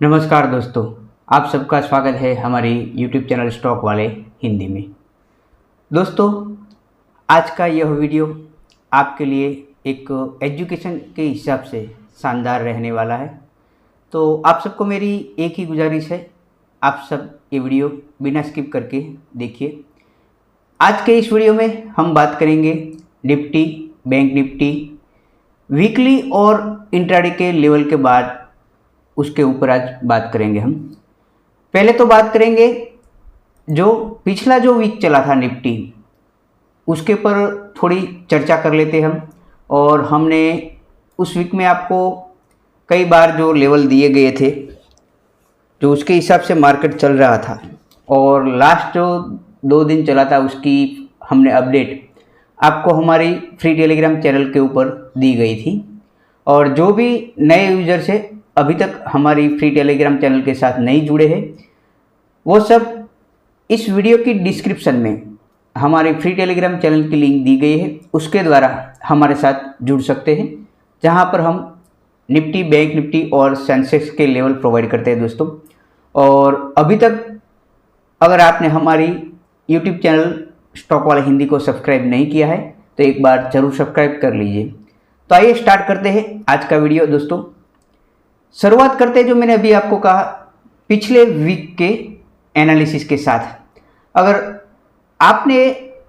नमस्कार दोस्तों, आप सबका स्वागत है हमारी यूट्यूब चैनल स्टॉक वाले हिंदी में। दोस्तों, आज का यह वीडियो आपके लिए एक एजुकेशन के हिसाब से शानदार रहने वाला है। तो आप सबको मेरी एक ही गुजारिश है, आप सब ये वीडियो बिना स्किप करके देखिए। आज के इस वीडियो में हम बात करेंगे निफ्टी, बैंक निफ्टी, वीकली और इंट्राडे के लेवल के बाद उसके ऊपर आज बात करेंगे हम। पहले तो बात करेंगे जो पिछला जो वीक चला था निफ्टी, उसके पर थोड़ी चर्चा कर लेते हम। और हमने उस वीक में आपको कई बार जो लेवल दिए गए थे, जो उसके हिसाब से मार्केट चल रहा था, और लास्ट जो 2 दिन चला था उसकी हमने अपडेट आपको हमारी फ्री टेलीग्राम चैनल के ऊपर दी गई थी। और जो भी नए यूजर्स है अभी तक हमारी फ्री टेलीग्राम चैनल के साथ नहीं जुड़े हैं, वो सब इस वीडियो की डिस्क्रिप्शन में हमारे फ्री टेलीग्राम चैनल की लिंक दी गई है, उसके द्वारा हमारे साथ जुड़ सकते हैं, जहां पर हम निफ्टी, बैंक निफ्टी और सेंसेक्स के लेवल प्रोवाइड करते हैं दोस्तों। और अभी तक अगर आपने हमारी यूट्यूब चैनल स्टॉक वाले हिंदी को सब्सक्राइब नहीं किया है तो एक बार जरूर सब्सक्राइब कर लीजिए। तो आइए स्टार्ट करते हैं आज का वीडियो दोस्तों। शुरुआत करते हैं जो मैंने अभी आपको कहा पिछले वीक के एनालिसिस के साथ। अगर आपने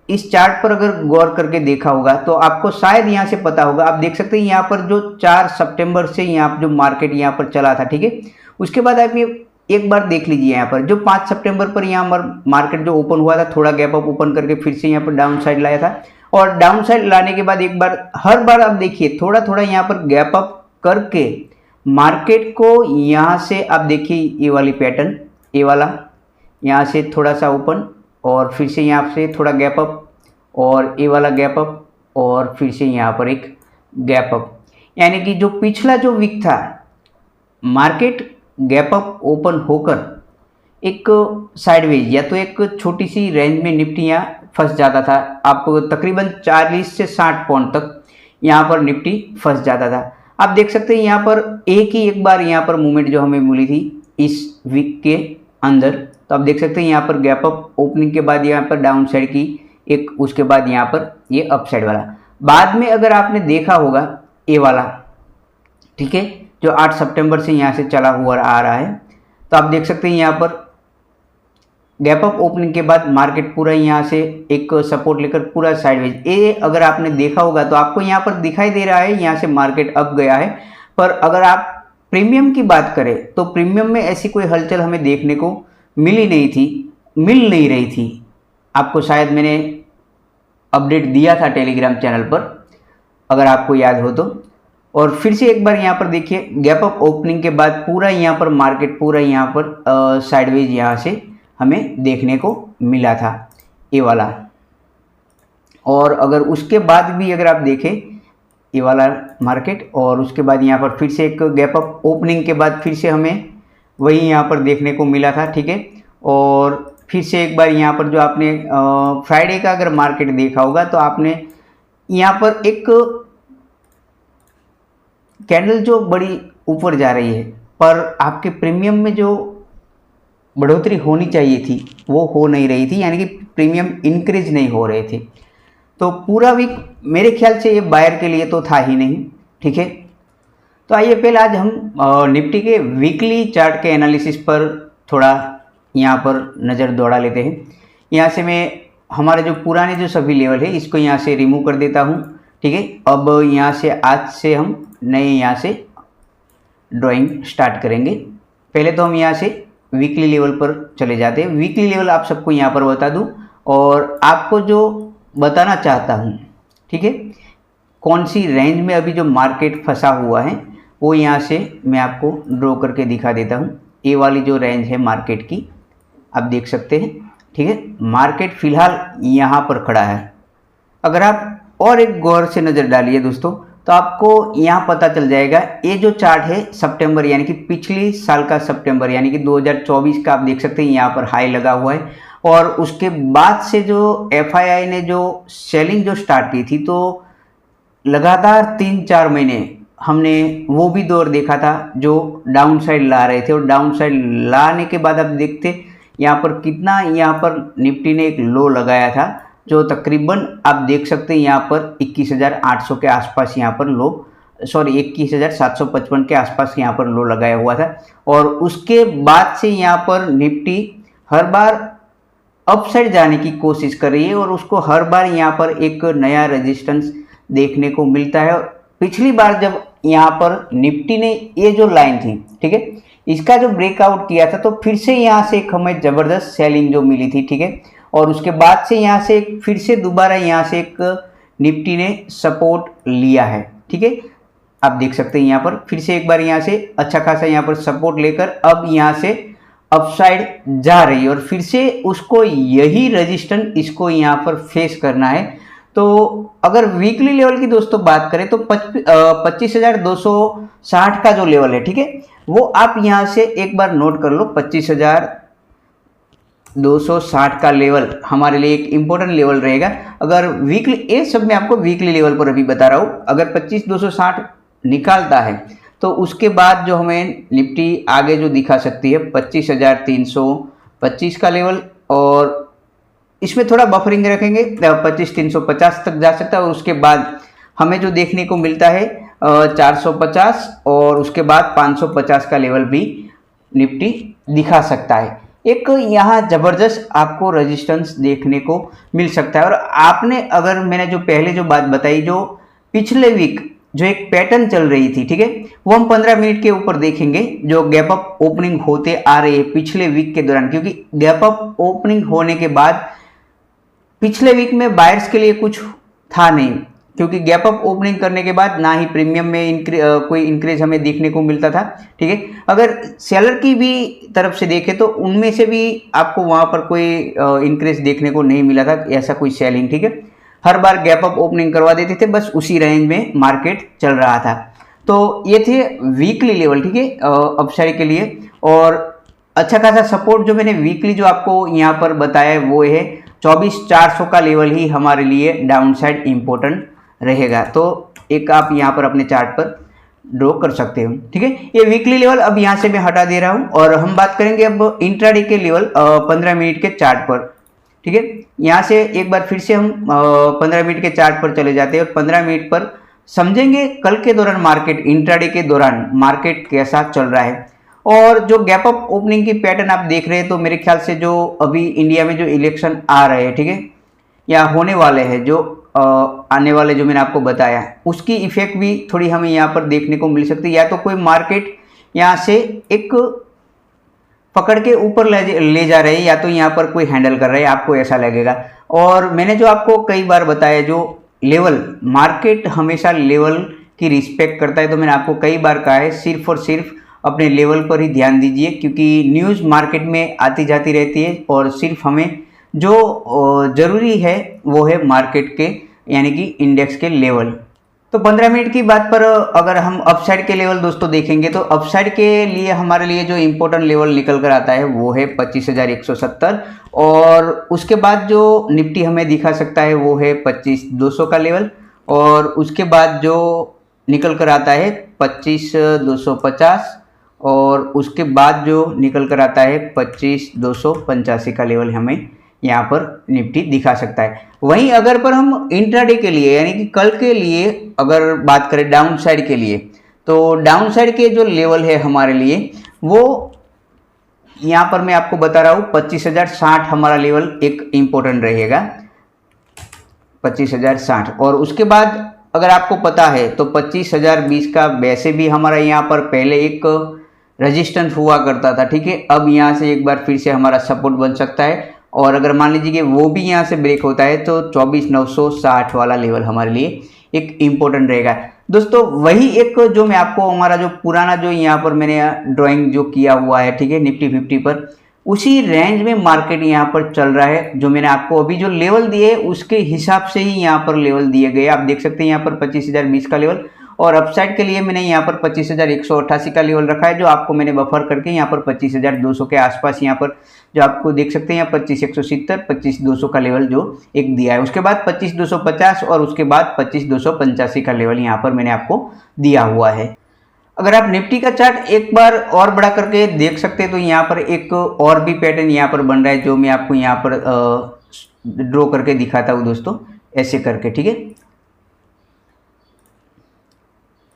इस चार्ट पर अगर गौर करके देखा होगा तो आपको शायद यहाँ से पता होगा, आप देख सकते हैं यहाँ पर जो 4 सितंबर से यहाँ जो मार्केट यहाँ पर चला था, ठीक है। उसके बाद आप ये एक बार देख लीजिए, यहाँ पर जो 5 सितंबर पर यहाँ पर मार्केट जो ओपन हुआ था, थोड़ा गैप अप ओपन करके फिर से यहाँ पर डाउन साइड लाया था। और डाउन साइड लाने के बाद एक बार, हर बार आप देखिए थोड़ा थोड़ा यहाँ पर गैप अप करके मार्केट को यहाँ से आप देखिए ये वाली पैटर्न, ये वाला यहाँ से थोड़ा सा ओपन और फिर से यहाँ से थोड़ा गैप अप और ये वाला गैप अप और फिर से यहाँ पर एक गैप अप। यानी कि जो पिछला जो वीक था मार्केट गैप अप ओपन होकर एक साइडवेज या तो एक छोटी सी रेंज में निफ्टी यहाँ फंस जाता था। आप तकरीबन 40 से 60 पॉइंट तक यहाँ पर निफ्टी फंस जाता था। आप देख सकते हैं यहाँ पर एक बार यहाँ पर मूवमेंट जो हमें मिली थी इस वीक के अंदर, तो आप देख सकते हैं यहाँ पर गैप अप ओपनिंग के बाद यहाँ पर डाउन साइड की एक, उसके बाद यहाँ पर ये अप साइड वाला। बाद में अगर आपने देखा होगा ये वाला, ठीक है, जो 8 सितंबर से यहाँ से चला हुआ आ रहा है, तो आप देख सकते हैं यहाँ पर गैप अप ओपनिंग के बाद मार्केट पूरा यहाँ से एक सपोर्ट लेकर पूरा साइडवेज, ये अगर आपने देखा होगा तो आपको यहाँ पर दिखाई दे रहा है यहाँ से मार्केट अप गया है। पर अगर आप प्रीमियम की बात करें तो प्रीमियम में ऐसी कोई हलचल हमें देखने को मिल नहीं रही थी। आपको शायद मैंने अपडेट दिया था टेलीग्राम चैनल पर, अगर आपको याद हो तो। और फिर से एक बार यहाँ पर देखिए गैप अप ओपनिंग के बाद पूरा यहाँ पर मार्केट पूरा यहाँ पर साइडवेज यहाँ से हमें देखने को मिला था ये वाला। और अगर उसके बाद भी अगर आप देखें ये वाला मार्केट, और उसके बाद यहाँ पर फिर से एक गैप अप ओपनिंग के बाद फिर से हमें वही यहाँ पर देखने को मिला था, ठीक है। और फिर से एक बार यहाँ पर जो आपने फ्राइडे का अगर मार्केट देखा होगा तो आपने यहाँ पर एक कैंडल जो बड़ी ऊपर जा रही है, पर आपके प्रीमियम में जो बढ़ोतरी होनी चाहिए थी वो हो नहीं रही थी, यानी कि प्रीमियम इंक्रीज नहीं हो रहे थे। तो पूरा वीक मेरे ख्याल से ये बायर के लिए तो था ही नहीं, ठीक है। तो आइए पहले आज हम निफ्टी के वीकली चार्ट के एनालिसिस पर थोड़ा यहाँ पर नज़र दौड़ा लेते हैं। यहाँ से मैं हमारे जो पुराने जो सभी लेवल है इसको यहाँ से रिमूव कर देता हूँ, ठीक है। अब यहाँ से आज से हम नए यहाँ से ड्राइंग स्टार्ट करेंगे। पहले तो हम यहाँ से वीकली लेवल पर चले जाते हैं। वीकली लेवल आप सबको यहाँ पर बता दूं और आपको जो बताना चाहता हूँ, ठीक है, कौन सी रेंज में अभी जो मार्केट फंसा हुआ है वो यहाँ से मैं आपको ड्रॉ करके दिखा देता हूँ। ये वाली जो रेंज है मार्केट की आप देख सकते हैं, ठीक है। मार्केट फिलहाल यहाँ पर खड़ा है। अगर आप और एक गौर से नज़र डालिए दोस्तों तो आपको यहाँ पता चल जाएगा, ये जो चार्ट है सितंबर यानी कि पिछली साल का सितंबर यानी कि 2024 का, आप देख सकते हैं यहाँ पर हाई लगा हुआ है। और उसके बाद से जो एफआईआई ने जो सेलिंग जो स्टार्ट की थी, तो लगातार 3-4 महीने हमने वो भी दौर देखा था जो डाउन साइड ला रहे थे, और डाउन साइड लाने के बाद आप देखते यहाँ पर कितना, यहाँ पर निफ्टी ने एक लो लगाया था जो तकरीबन आप देख सकते हैं यहाँ पर 21,800 के आसपास यहाँ पर लो, सॉरी 21,755 के आसपास यहाँ पर लो लगाया हुआ था। और उसके बाद से यहाँ पर निफ्टी हर बार अपसाइड जाने की कोशिश कर रही है और उसको हर बार यहाँ पर एक नया रेजिस्टेंस देखने को मिलता है। पिछली बार जब यहाँ पर निफ्टी ने ये जो लाइन थी, ठीक है, इसका जो ब्रेकआउट किया था तो फिर से यहाँ से एक हमें ज़बरदस्त सेलिंग जो मिली थी, ठीक है, और उसके बाद से यहाँ से फिर से दोबारा यहाँ से एक निफ्टी ने सपोर्ट लिया है, ठीक है। आप देख सकते हैं यहाँ पर फिर से एक बार यहाँ से अच्छा खासा यहाँ पर सपोर्ट लेकर अब यहाँ से अपसाइड जा रही है और फिर से उसको यही रेजिस्टेंस इसको यहाँ पर फेस करना है। तो अगर वीकली लेवल की दोस्तों बात करें तो 25,260 का जो लेवल है, ठीक है, वो आप यहाँ से एक बार नोट कर लो। 25,260 का लेवल हमारे लिए एक इम्पोर्टेंट लेवल रहेगा। अगर वीकली, ये सब मैं आपको वीकली लेवल पर अभी बता रहा हूँ, अगर 25,260 निकालता है तो उसके बाद जो हमें निफ्टी आगे जो दिखा सकती है 25,325 का लेवल, और इसमें थोड़ा बफरिंग रखेंगे 25,350 तक जा सकता है। और उसके बाद हमें जो देखने को मिलता है 450 और उसके बाद 550 का लेवल भी निफ्टी दिखा सकता है। एक यहाँ ज़बरदस्त आपको रेजिस्टेंस देखने को मिल सकता है। और आपने, अगर मैंने जो पहले जो बात बताई, जो पिछले वीक जो एक पैटर्न चल रही थी, ठीक है, वो हम 15 मिनट के ऊपर देखेंगे, जो गैप अप ओपनिंग होते आ रही है पिछले वीक के दौरान, क्योंकि गैप अप ओपनिंग होने के बाद पिछले वीक में बायर्स के लिए कुछ था नहीं, क्योंकि गैप अप ओपनिंग करने के बाद ना ही प्रीमियम में कोई इंक्रीज हमें देखने को मिलता था, ठीक है। अगर सेलर की भी तरफ से देखें तो उनमें से भी आपको वहाँ पर कोई इंक्रीज देखने को नहीं मिला था, ऐसा कोई सेलिंग, ठीक है। हर बार गैप अप ओपनिंग करवा देते थे, बस उसी रेंज में मार्केट चल रहा था। तो ये थे वीकली लेवल, ठीक है, अपसाइड के लिए। और अच्छा खासा सपोर्ट जो मैंने वीकली जो आपको यहाँ पर बताया है वो है 24,400 का लेवल ही हमारे लिए डाउन साइड इम्पोर्टेंट रहेगा। तो एक आप यहाँ पर अपने चार्ट पर ड्रॉ कर सकते हो, ठीक है। ये वीकली लेवल अब यहाँ से मैं हटा दे रहा हूँ और हम बात करेंगे अब इंट्राडे के लेवल 15 मिनट के चार्ट पर, ठीक है। यहाँ से एक बार फिर से हम 15 मिनट के चार्ट पर चले जाते हैं और 15 मिनट पर समझेंगे कल के दौरान मार्केट, इंट्राडे के दौरान मार्केट कैसा चल रहा है। और जो गैप अप ओपनिंग की पैटर्न आप देख रहे हैं, तो मेरे ख्याल से जो अभी इंडिया में जो इलेक्शन आ रहे हैं, ठीक है, या होने वाले हैं, जो आने वाले जो मैंने आपको बताया, उसकी इफेक्ट भी थोड़ी हमें यहाँ पर देखने को मिल सकती है। या तो कोई मार्केट यहाँ से एक पकड़ के ऊपर ले जा रहे हैं, या तो यहाँ पर कोई हैंडल कर रहा है, आपको ऐसा लगेगा। और मैंने जो आपको कई बार बताया, जो लेवल, मार्केट हमेशा लेवल की रिस्पेक्ट करता है, तो मैंने आपको कई बार कहा है सिर्फ और सिर्फ अपने लेवल पर ही ध्यान दीजिए, क्योंकि न्यूज़ मार्केट में आती जाती रहती है और सिर्फ हमें जो ज़रूरी है वो है मार्केट के, यानी कि इंडेक्स के लेवल। तो 15 मिनट की बात पर अगर हम अपसाइड के लेवल दोस्तों देखेंगे, तो अपसाइड के लिए हमारे लिए जो इम्पोर्टेंट लेवल निकल कर आता है वो है 25,170, और उसके बाद जो निफ्टी हमें दिखा सकता है वो है 25,200 का लेवल, और उसके बाद जो निकल कर आता है 25,250, और उसके बाद जो निकल कर आता है 25,285 का लेवल हमें यहाँ पर निफ्टी दिखा सकता है। वहीं अगर पर हम इंट्राडे के लिए, यानी कि कल के लिए अगर बात करें डाउन साइड के लिए, तो डाउन साइड के जो लेवल है हमारे लिए वो यहाँ पर मैं आपको बता रहा हूँ 25,060 हमारा लेवल एक इम्पोर्टेंट रहेगा, 25,060। और उसके बाद अगर आपको पता है तो 25,020 का वैसे भी हमारा यहाँ पर पहले एक रेजिस्टेंस हुआ करता था, ठीक है। अब यहाँ से एक बार फिर से हमारा सपोर्ट बन सकता है, और अगर मान लीजिए कि वो भी यहाँ से ब्रेक होता है तो 24,960 वाला लेवल हमारे लिए एक इम्पोर्टेंट रहेगा दोस्तों। वही एक जो मैं आपको हमारा जो पुराना जो यहाँ पर मैंने ड्राइंग जो किया हुआ है, ठीक है, निफ्टी 50 पर, उसी रेंज में मार्केट यहाँ पर चल रहा है। जो मैंने आपको अभी जो लेवल दिए उसके हिसाब से ही यहाँ पर लेवल दिए गए, आप देख सकते हैं यहाँ पर 25,020 का लेवल, और अपसाइड के लिए मैंने यहाँ पर 25,188 का लेवल रखा है, जो आपको मैंने बफर करके यहाँ पर 25,200 के आसपास यहाँ पर जो आपको देख सकते हैं यहाँ 25,170, 25,200 का लेवल जो एक दिया है। उसके बाद 25,250 और उसके बाद 25,285 का लेवल यहाँ पर मैंने आपको दिया हुआ है। अगर आप निफ्टी का चार्ट एक बार और बड़ा करके देख सकते हैं तो यहाँ पर एक और भी पैटर्न यहाँ पर बन रहा है, जो मैं आपको यहाँ पर ड्रॉ करके दिखाता हूँ दोस्तों, ऐसे करके, ठीक है।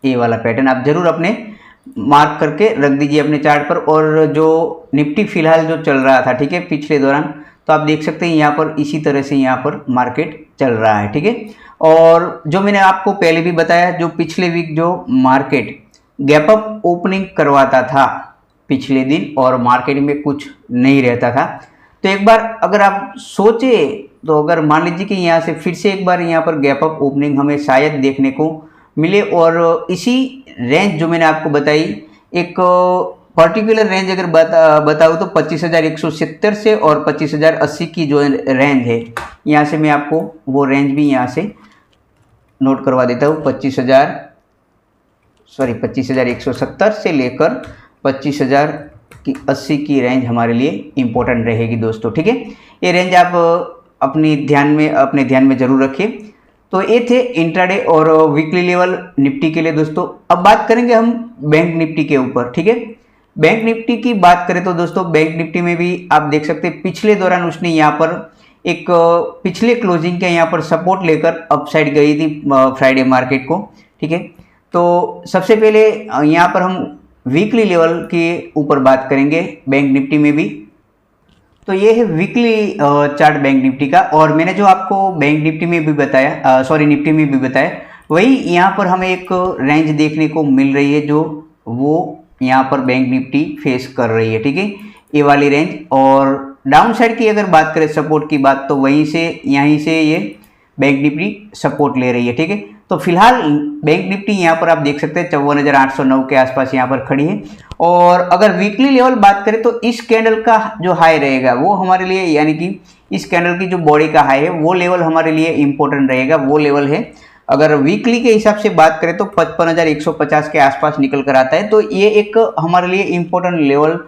ये वाला पैटर्न आप जरूर अपने मार्क करके रख दीजिए अपने चार्ट पर। और जो निफ्टी फिलहाल जो चल रहा था, ठीक है, पिछले दौरान, तो आप देख सकते हैं यहाँ पर इसी तरह से यहाँ पर मार्केट चल रहा है, ठीक है। और जो मैंने आपको पहले भी बताया, जो पिछले वीक जो मार्केट गैप अप ओपनिंग करवाता था पिछले दिन और मार्केट में कुछ नहीं रहता था, तो एक बार अगर आप सोचे तो अगर मान लीजिए कि यहाँ से फिर से एक बार यहाँ पर गैप अप ओपनिंग हमें शायद देखने को मिले और इसी रेंज जो मैंने आपको बताई, एक पर्टिकुलर रेंज अगर बताऊँ तो 25,170 से और 25,080 की जो रेंज है, यहाँ से मैं आपको वो रेंज भी यहाँ से नोट करवा देता हूँ। 25,170 से लेकर 25,080 की रेंज हमारे लिए इम्पोर्टेंट रहेगी दोस्तों, ठीक है। ये रेंज आप अपने ध्यान में जरूर रखिए। तो ये थे इंट्राडे और वीकली लेवल निफ्टी के लिए दोस्तों। अब बात करेंगे हम बैंक निफ्टी के ऊपर, ठीक है। बैंक निफ्टी की बात करें तो दोस्तों, बैंक निफ्टी में भी आप देख सकते हैं पिछले दौरान उसने यहाँ पर एक पिछले क्लोजिंग के यहाँ पर सपोर्ट लेकर अपसाइड गई थी फ्राइडे मार्केट को, ठीक है। तो सबसे पहले यहाँ पर हम वीकली लेवल के ऊपर बात करेंगे बैंक निफ्टी में भी। तो ये है वीकली चार्ट बैंक निफ्टी का। और मैंने जो आपको बैंक निफ्टी में भी बताया, निफ्टी में भी बताया, वही यहाँ पर हमें एक रेंज देखने को मिल रही है, जो वो यहाँ पर बैंक निफ्टी फेस कर रही है, ठीक है, ये वाली रेंज। और डाउन साइड की अगर बात करें सपोर्ट की बात, तो वहीं से यहीं से ये बैंक निफ्टी सपोर्ट ले रही है, ठीक है। तो फिलहाल बैंक निफ्टी यहाँ पर आप देख सकते हैं 54,809 के आसपास यहाँ पर खड़ी है। और अगर वीकली लेवल बात करें तो इस कैंडल का जो हाई रहेगा वो हमारे लिए, यानी कि इस कैंडल की जो बॉडी का हाई है वो लेवल हमारे लिए इंपॉर्टेंट रहेगा। वो लेवल है, अगर वीकली के हिसाब से बात करें तो 55,150 के आसपास निकल कर आता है। तो ये एक हमारे लिए इंपॉर्टेंट लेवल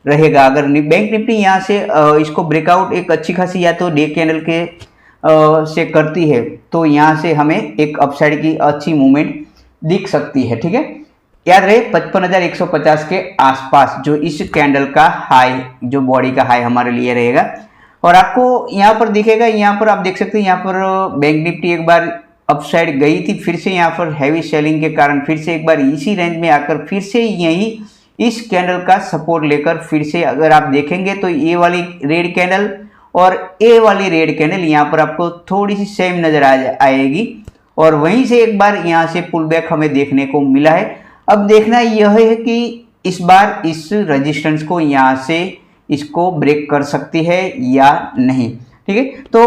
रहेगा। अगर बैंक निफ्टी यहाँ से इसको ब्रेकआउट एक अच्छी खासी या तो डे कैंडल के से करती है, तो यहाँ से हमें एक अपसाइड की अच्छी मूवमेंट दिख सकती है, ठीक है। याद रहे 55,150 के आसपास जो इस कैंडल का हाई, जो बॉडी का हाई हमारे लिए रहेगा। और आपको यहाँ पर दिखेगा, यहाँ पर आप देख सकते हैं, यहाँ पर बैंक निफ्टी एक बार अपसाइड गई थी, फिर से यहाँ पर हैवी सेलिंग के कारण फिर से एक बार इसी रेंज में आकर फिर से यही इस कैंडल का सपोर्ट लेकर फिर से अगर आप देखेंगे तो ये वाली रेड कैंडल और ए वाली रेड कैंडल यहाँ पर आपको थोड़ी सी सेम नजर आएगी। और वहीं से एक बार यहाँ से पुल बैक हमें देखने को मिला है। अब देखना यह है कि इस बार इस रेजिस्टेंस को यहाँ से इसको ब्रेक कर सकती है या नहीं, ठीक है। तो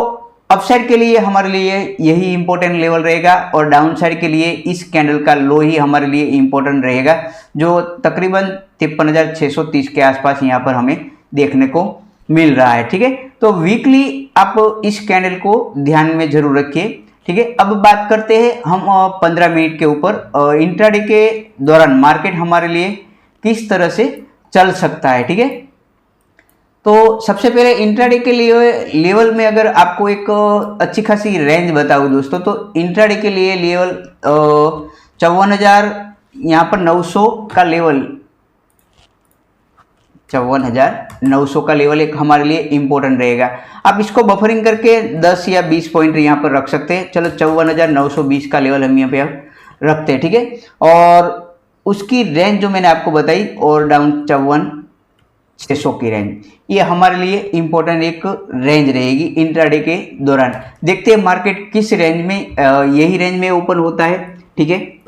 अपसाइड के लिए हमारे लिए यही इंपॉर्टेंट लेवल रहेगा और डाउन साइड के लिए इस कैंडल का लो ही हमारे लिए इंपॉर्टेंट रहेगा, जो तकरीबन 53,630 के आसपास यहाँ पर हमें देखने को मिल रहा है, ठीक है। तो वीकली आप इस कैंडल को ध्यान में जरूर रखिए, ठीक है। अब बात करते हैं हम 15 मिनट के ऊपर, इंट्राडे के दौरान मार्केट हमारे लिए किस तरह से चल सकता है, ठीक है। तो सबसे पहले इंट्राडे के लिए लेवल में अगर आपको एक अच्छी खासी रेंज बताऊं दोस्तों, तो इंट्राडे के लिए लेवल 54,000 यहाँ पर 900 का लेवल, 54,900 का लेवल एक हमारे लिए इंपॉर्टेंट रहेगा। आप इसको बफरिंग करके 10 या 20 पॉइंट यहाँ पर रख सकते हैं। चलो 54,920 का लेवल हम यहाँ पे रखते हैं, ठीक है। और उसकी रेंज जो मैंने आपको बताई और डाउन 54,600 की रेंज, ये हमारे लिए इंपॉर्टेंट एक रेंज रहेगी इंट्राडे के दौरान। देखते हैं मार्केट किस रेंज में, यही रेंज में ओपन होता है, ठीक है।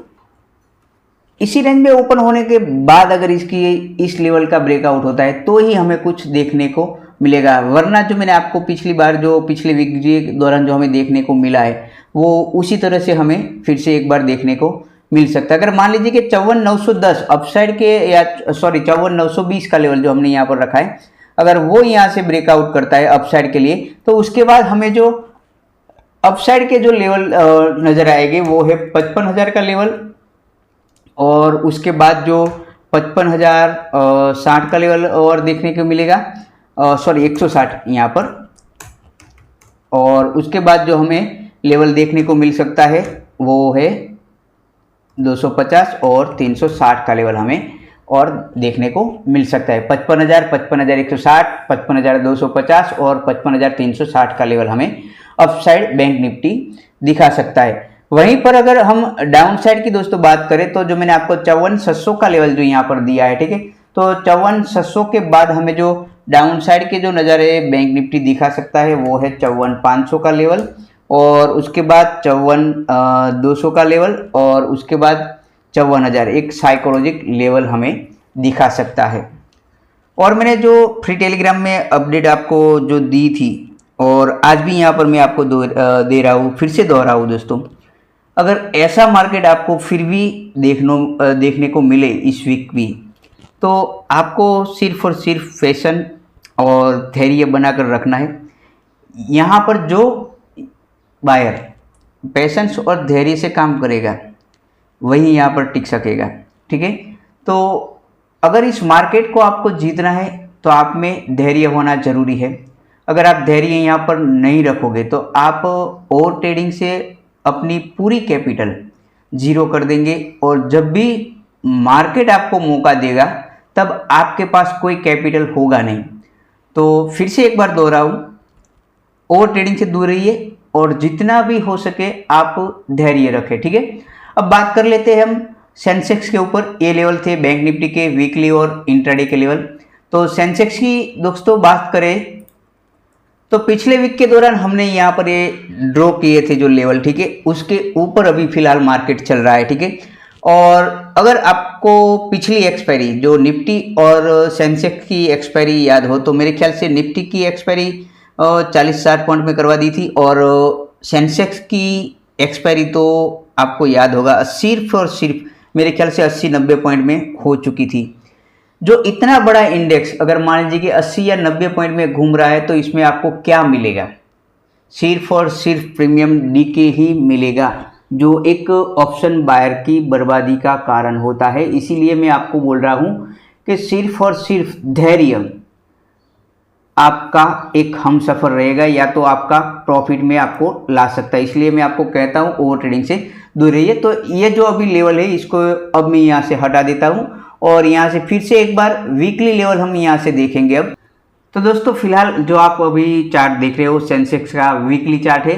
इसी रेंज में ओपन होने के बाद अगर इसकी इस लेवल का ब्रेकआउट होता है तो ही हमें कुछ देखने को मिलेगा, वरना जो मैंने आपको पिछली बार जो पिछले वीक के दौरान जो हमें देखने को मिला है वो उसी तरह से हमें फिर से एक बार देखने को मिल सकता है। अगर मान लीजिए कि 54,910 अपसाइड के या 54,920 का लेवल जो हमने यहाँ पर रखा है, अगर वो यहाँ से ब्रेकआउट करता है अपसाइड के लिए, तो उसके बाद हमें जो अपसाइड के जो लेवल नजर आएंगे वो है 55,000 का लेवल और उसके बाद जो 55,060 का लेवल और देखने को मिलेगा, सॉरी 160 यहाँ पर। और उसके बाद जो हमें लेवल देखने को मिल सकता है वो है 250 और 360 का लेवल हमें और देखने को मिल सकता है। 55,000, 55,160, 55,250 और 55,360 का लेवल हमें अपसाइड बैंक निफ्टी दिखा सकता है। वहीं पर अगर हम डाउन साइड की दोस्तों बात करें तो जो मैंने आपको 54,700 का लेवल जो यहाँ पर दिया है, ठीक है, तो 54,700 के बाद हमें जो डाउन साइड के जो नज़ारे बैंक निफ्टी दिखा सकता है वो है 54,500 का लेवल, और उसके बाद 54,200 का लेवल, और उसके बाद 54,000 एक साइकोलॉजिक लेवल हमें दिखा सकता है। और मैंने जो फ्री टेलीग्राम में अपडेट आपको जो दी थी और आज भी यहाँ पर मैं आपको दे रहा हूँ, फिर से दोहरा हूँ दोस्तों, अगर ऐसा मार्केट आपको फिर भी देखने को मिले इस वीक भी, तो आपको सिर्फ और सिर्फ फैशन और धैर्य बनाकर रखना है। यहाँ पर जो बायर पेशेंस और धैर्य से काम करेगा वही यहाँ पर टिक सकेगा, ठीक है। तो अगर इस मार्केट को आपको जीतना है तो आप में धैर्य होना जरूरी है। अगर आप धैर्य यहाँ पर नहीं रखोगे तो आप ओवर ट्रेडिंग से अपनी पूरी कैपिटल जीरो कर देंगे, और जब भी मार्केट आपको मौका देगा तब आपके पास कोई कैपिटल होगा नहीं। तो फिर से एक बार दोहराऊं, ओवर ट्रेडिंग से दूर रहिए और जितना भी हो सके आप धैर्य रखें, ठीक है। अब बात कर लेते हैं हम सेंसेक्स के ऊपर। ये लेवल थे बैंक निफ्टी के वीकली और इंट्राडे के लेवल। तो सेंसेक्स की दोस्तों बात करें तो पिछले वीक के दौरान हमने यहाँ पर ये ड्रॉ किए थे जो लेवल, ठीक है, उसके ऊपर अभी फिलहाल मार्केट चल रहा है, ठीक है। और अगर आपको पिछली एक्सपायरी जो निफ्टी और सेंसेक्स की एक्सपायरी याद हो तो मेरे ख्याल से निफ्टी की एक्सपायरी 40-60 पॉइंट में करवा दी थी, और सेंसेक्स की एक्सपायरी तो आपको याद होगा सिर्फ और सिर्फ मेरे ख्याल से 80-90 पॉइंट में हो चुकी थी। जो इतना बड़ा इंडेक्स अगर मान लीजिए कि 80 या 90 पॉइंट में घूम रहा है तो इसमें आपको क्या मिलेगा? सिर्फ और सिर्फ प्रीमियम डीके ही मिलेगा, जो एक ऑप्शन बायर की बर्बादी का कारण होता है। इसीलिए मैं आपको बोल रहा हूं कि सिर्फ और सिर्फ धैर्य आपका एक हम सफ़र रहेगा, या तो आपका प्रॉफिट में आपको ला सकता है। इसलिए मैं आपको कहता हूं ओवर ट्रेडिंग से दूर रहिए। तो ये जो अभी लेवल है इसको अब मैं यहाँ से हटा देता हूं, और यहाँ से फिर से एक बार वीकली लेवल हम यहाँ से देखेंगे अब। तो दोस्तों फिलहाल जो आप अभी चार्ट देख रहे हो सेंसेक्स का वीकली चार्ट है।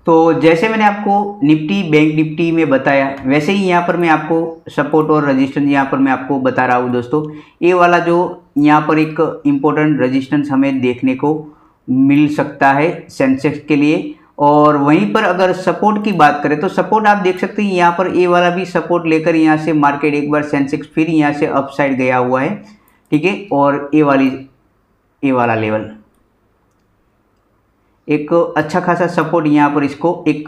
तो जैसे मैंने आपको निफ्टी बैंक निफ्टी में बताया वैसे ही यहाँ पर मैं आपको सपोर्ट और रजिस्टेंस यहाँ पर मैं आपको बता रहा हूँ दोस्तों। ये वाला जो यहाँ पर एक इम्पोर्टेंट रजिस्टेंस हमें देखने को मिल सकता है सेंसेक्स के लिए। और वहीं पर अगर सपोर्ट की बात करें तो सपोर्ट आप देख सकते हैं यहाँ पर ये वाला भी सपोर्ट लेकर यहाँ से मार्केट एक बार सेंसेक्स फिर यहाँ से अपसाइड गया हुआ है, ठीक है। और ये वाला लेवल एक अच्छा खासा सपोर्ट यहाँ पर इसको एक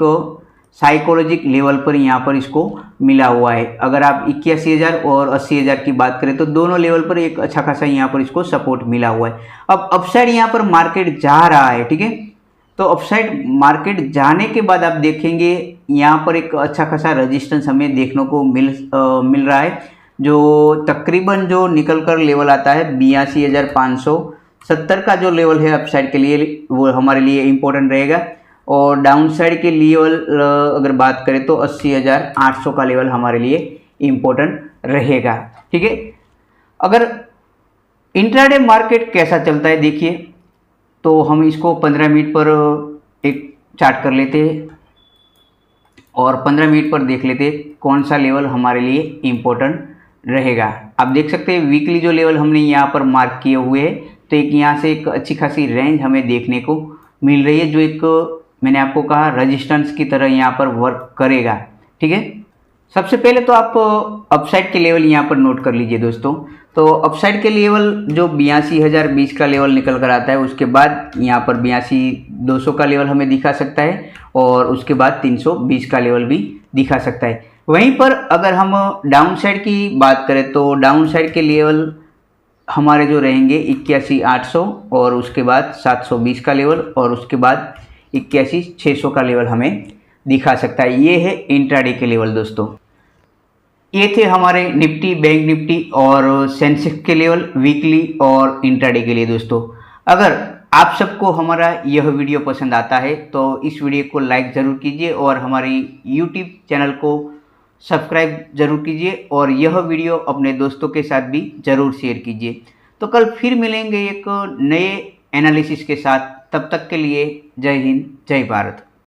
साइकोलॉजिक लेवल पर यहाँ पर इसको मिला हुआ है। अगर आप 81,000 और 80,000 की बात करें तो दोनों लेवल पर एक अच्छा खासा यहाँ पर इसको सपोर्ट मिला हुआ है। अब अपसाइड यहाँ पर मार्केट जा रहा है, ठीक है। तो अपसाइड मार्केट जाने के बाद आप देखेंगे यहाँ पर एक अच्छा खासा रेजिस्टेंस हमें देखने को मिल रहा है, जो तकरीबन जो निकल कर लेवल आता है 82,570 का जो लेवल है अपसाइड के लिए वो हमारे लिए इम्पोर्टेंट रहेगा। और डाउन साइड के लेवल अगर बात करें तो 80,800 का लेवल हमारे लिए इम्पोर्टेंट रहेगा, ठीक है। अगर इंट्राडे मार्केट कैसा चलता है देखिए, तो हम इसको 15 मिनट पर एक चार्ट कर लेते हैं और 15 मिनट पर देख लेते हैं कौन सा लेवल हमारे लिए इम्पोर्टेंट रहेगा। आप देख सकते हैं वीकली जो लेवल हमने यहाँ पर मार्क किए हुए हैं, तो एक यहाँ से एक अच्छी खासी रेंज हमें देखने को मिल रही है, जो एक मैंने आपको कहा रेजिस्टेंस की तरह यहाँ पर वर्क करेगा, ठीक है। सबसे पहले तो आप अपसाइड के लेवल यहाँ पर नोट कर लीजिए दोस्तों। तो अपसाइड के लेवल जो 82,020 का लेवल निकल कर आता है, उसके बाद यहाँ पर 82,200 का लेवल हमें दिखा सकता है, और उसके बाद 320 का लेवल भी दिखा सकता है। वहीं पर अगर हम डाउन साइड की बात करें तो डाउन साइड के लेवल हमारे जो रहेंगे 81,800, और उसके बाद 720 का लेवल, और उसके बाद 81,600 का लेवल हमें दिखा सकता है। ये है इंट्राडे के लेवल दोस्तों। ये थे हमारे निफ्टी, बैंक निफ्टी और सेंसेक्स के लेवल वीकली और इंट्राडे के लिए। दोस्तों अगर आप सबको हमारा यह वीडियो पसंद आता है तो इस वीडियो को लाइक ज़रूर कीजिए और हमारी यूट्यूब चैनल को सब्सक्राइब जरूर कीजिए और यह वीडियो अपने दोस्तों के साथ भी ज़रूर शेयर कीजिए। तो कल फिर मिलेंगे एक नए एनालिसिस के साथ। तब तक के लिए जय हिंद, जय भारत।